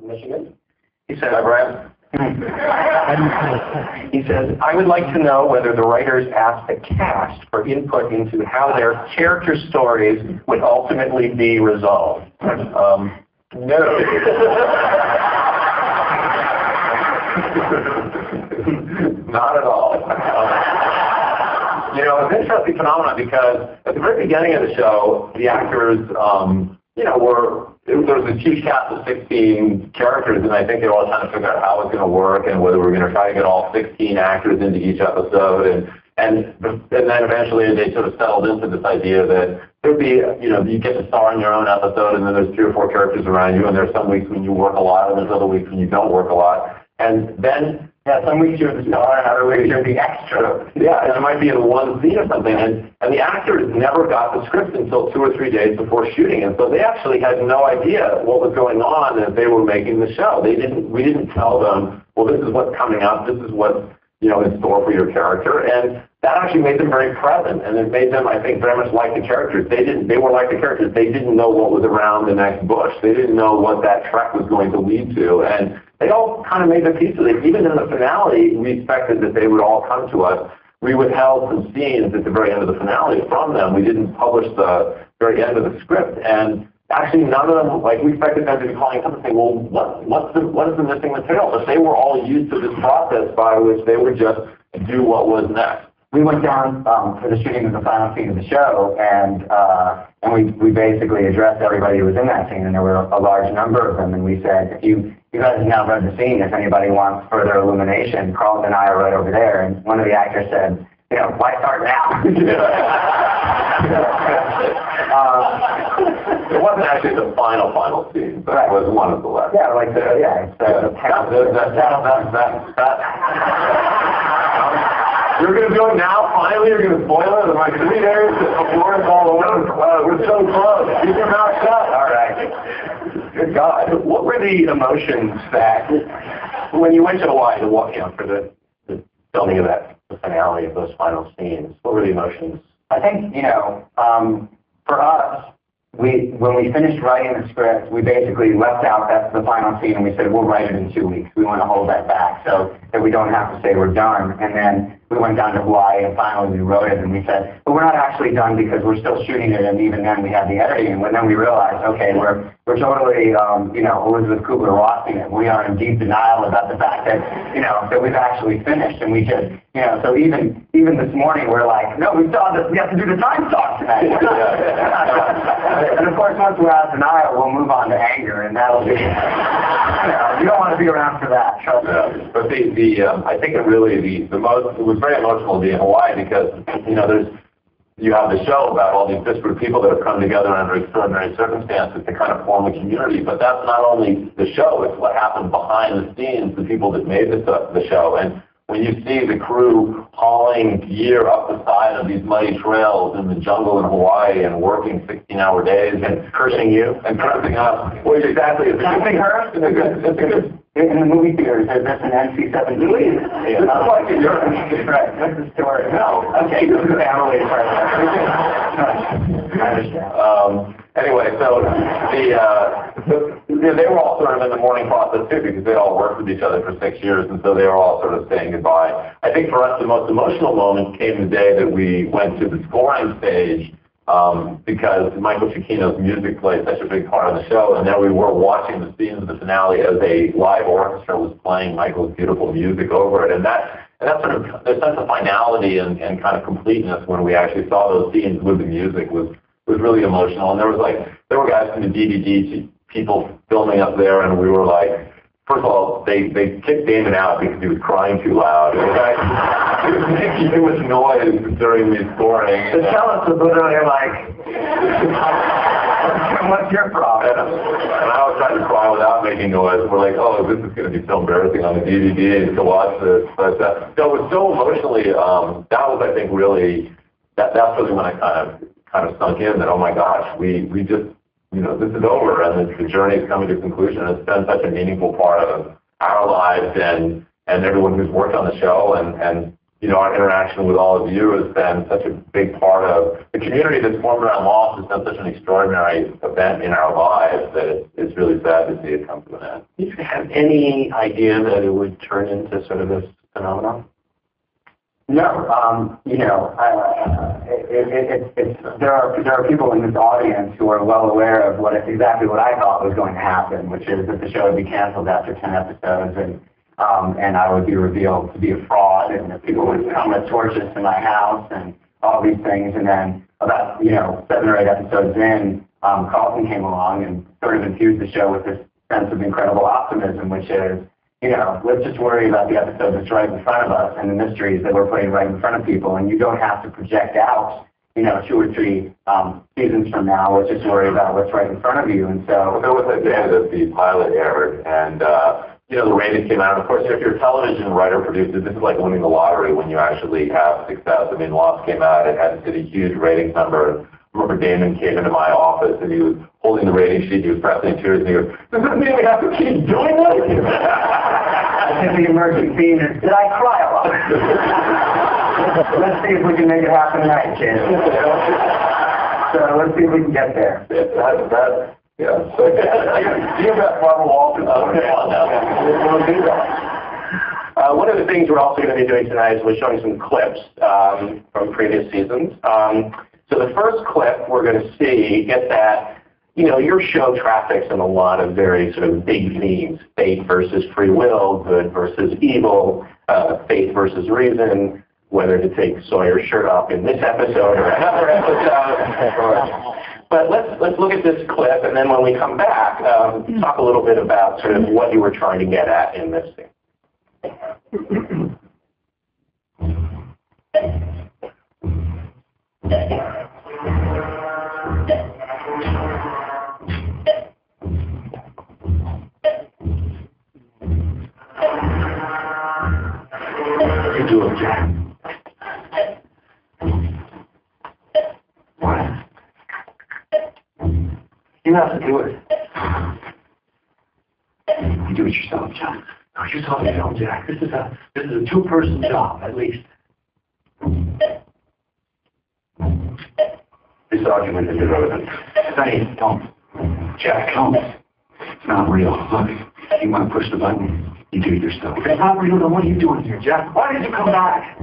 Michigan. He said, "Hi, Brian." He says, "I would like to know whether the writers asked the cast for input into how their character stories would ultimately be resolved." No. Not at all. It's an interesting phenomenon because at the very beginning of the show, the actors, there was a huge cast of 16 characters, and I think they were all trying to figure out how it's going to work and whether we're going to try to get all 16 actors into each episode. And then eventually they sort of settled into this idea that there'd be, you get to star in your own episode, and then there's 3 or 4 characters around you, and there's some weeks when you work a lot, and there's other weeks when you don't work a lot. And then, some weeks you're the star, and other weeks you're the extra. Yeah, and it might be in one scene or something. And the actors never got the script until 2 or 3 days before shooting. And so they actually had no idea what was going on as they were making the show. We didn't tell them, well, this is what's coming up, this is what's, in store for your character. And that actually made them very present, and it made them, I think, very much like the characters. They were like the characters. They didn't know what was around the next bush. They didn't know what that trek was going to lead to. And they all kind of made their piece of it. Even in the finale, we expected that they would all come to us. We withheld some scenes at the very end of the finale from them. We didn't publish the very end of the script. And actually, none of them, we expected them to be calling up and saying, well, what is the missing material? But they were all used to this process by which they would just do what was next. We went down for the shooting of the final scene of the show, and we basically addressed everybody who was in that scene, and there were a large number of them, and we said, if you guys have now read the scene, if anybody wants further illumination, Carlton and I are right over there. And one of the actors said, why start now? It wasn't actually the final scene, but it was one of the last. Yeah, You're going to do it now? Finally, you're going to spoil it? Like 3 days before it's all over? We're so close. Keep your mouth shut. All right. Good God. What were the emotions that, when you went to Hawaii to walk for the filming of the finale of those final scenes, what were the emotions? I think, for us, when we finished writing the script, we basically left out the final scene, and we said, we'll write it in 2 weeks. We want to hold that back so that we don't have to say we're done. And then we went down to Hawaii, and finally we wrote it, and we said, but we're not actually done because we're still shooting it, and even then we had the editing. And then we realized, okay, we're totally, Elizabeth Kubler-Rossing it. We are in deep denial about the fact that, that we've actually finished, and we just, so even this morning we're like, no, we still have to do the time talk tonight. And of course, once we're out of denial, we'll move on to anger, and that'll be, you don't want to be around for that, trust me. But I think it really, it was very emotional to be in Hawaii because, you have the show about all these disparate people that have come together under extraordinary circumstances to kind of form a community. But that's not only the show, it's what happened behind the scenes, the people that made the show. And when you see the crew hauling gear up the side of these muddy trails in the jungle in Hawaii and working 16-hour days and cursing you and cursing us, well, exactly. Cursing her? In the movie theater, is this an NC-17? Yeah. Right, that's the story. No. Okay, this is family. I understand. Anyway, so they were all sort of in the mourning process too because they all worked with each other for 6 years, and so they were all sort of saying goodbye. I think for us the most emotional moment came the day that we went to the scoring stage because Michael Cicchino's music played such a big part of the show, and there we were watching the scenes of the finale as a live orchestra was playing Michael's beautiful music over it, and that sort of the sense of finality and kind of completeness when we actually saw those scenes with the music was really emotional. And there were guys from the DVD people filming up there, and we were like, first of all, they kicked Damon out because he was crying too loud. He was making too much noise during the scoring. The cellists was literally like, what's your problem? And I was trying to cry without making noise. We're like, oh, this is going to be so embarrassing on the DVD to watch this. But no, it was so emotionally, that was, I think, really, that's really when I kind of sunk in that, oh my gosh, we just, this is over, and the journey is coming to conclusion. It's been such a meaningful part of our lives and everyone who's worked on the show, and our interaction with all of you has been such a big part of the community that's formed around Lost. Has been such an extraordinary event in our lives that it's really sad to see it come to an end. Do you have any idea that it would turn into sort of this phenomenon? No, there are people in this audience who are well aware of exactly what I thought was going to happen, which is that the show would be canceled after 10 episodes, and I would be revealed to be a fraud, and that people would come with torches to my house and all these things. And then about 7 or 8 episodes in, Carlton came along and sort of infused the show with this sense of incredible optimism, which is, let's just worry about the episode that's right in front of us and the mysteries that we're putting right in front of people, and you don't have to project out 2 or 3 seasons from now. Let's just worry about what's right in front of you. And so there was a day that the pilot aired, and the ratings came out. And of course, if you're a television writer producer, this is like winning the lottery when you actually have success. I mean, Lost came out; it had a huge ratings number. I remember Damon came into my office and he was holding the rating sheet. He was pressing tears, and he goes, "Does this mean we have to keep doing this?" I think the emerging theme is, did I cry a lot? Let's see if we can make it happen tonight, kids. So let's see if we can get there. Yeah. So, you got Barbara Walters. Okay. We'll do that. One of the things we're also going to be doing tonight is we're showing some clips from previous seasons. So the first clip we're going to see gets at, your show traffics in a lot of very sort of big themes: fate versus free will, good versus evil, faith versus reason, whether to take Sawyer's shirt off in this episode or another episode. But let's look at this clip, and then when we come back, talk a little bit about sort of what you were trying to get at in this thing. You do it, Jack. What? You have to do it. You do it yourself, John. No, you saw the film, Jack. This is a 2-person job, at least. This argument is irrelevant. Sonny, don't. Jack, don't. It's not real. Look, you want to push the button, you do it yourself. If it's not real, then what are you doing here, Jack? Why did you come back?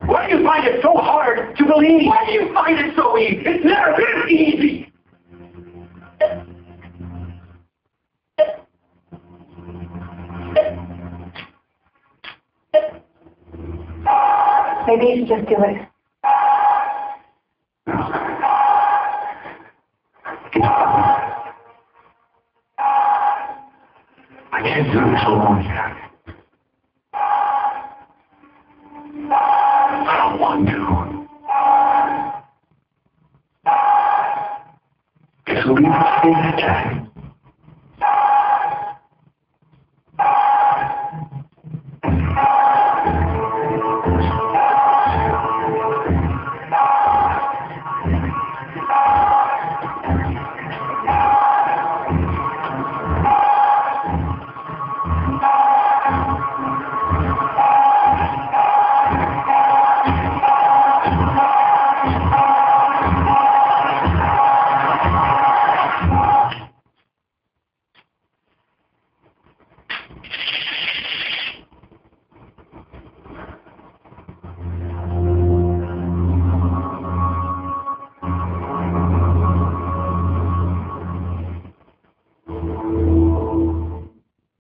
Why do you find it so hard to believe? Why do you find it so easy? It's never been easy. Maybe you should just do it. I can't do this alone, Jack. I don't want to. Guess we'll be able to say that, Jack.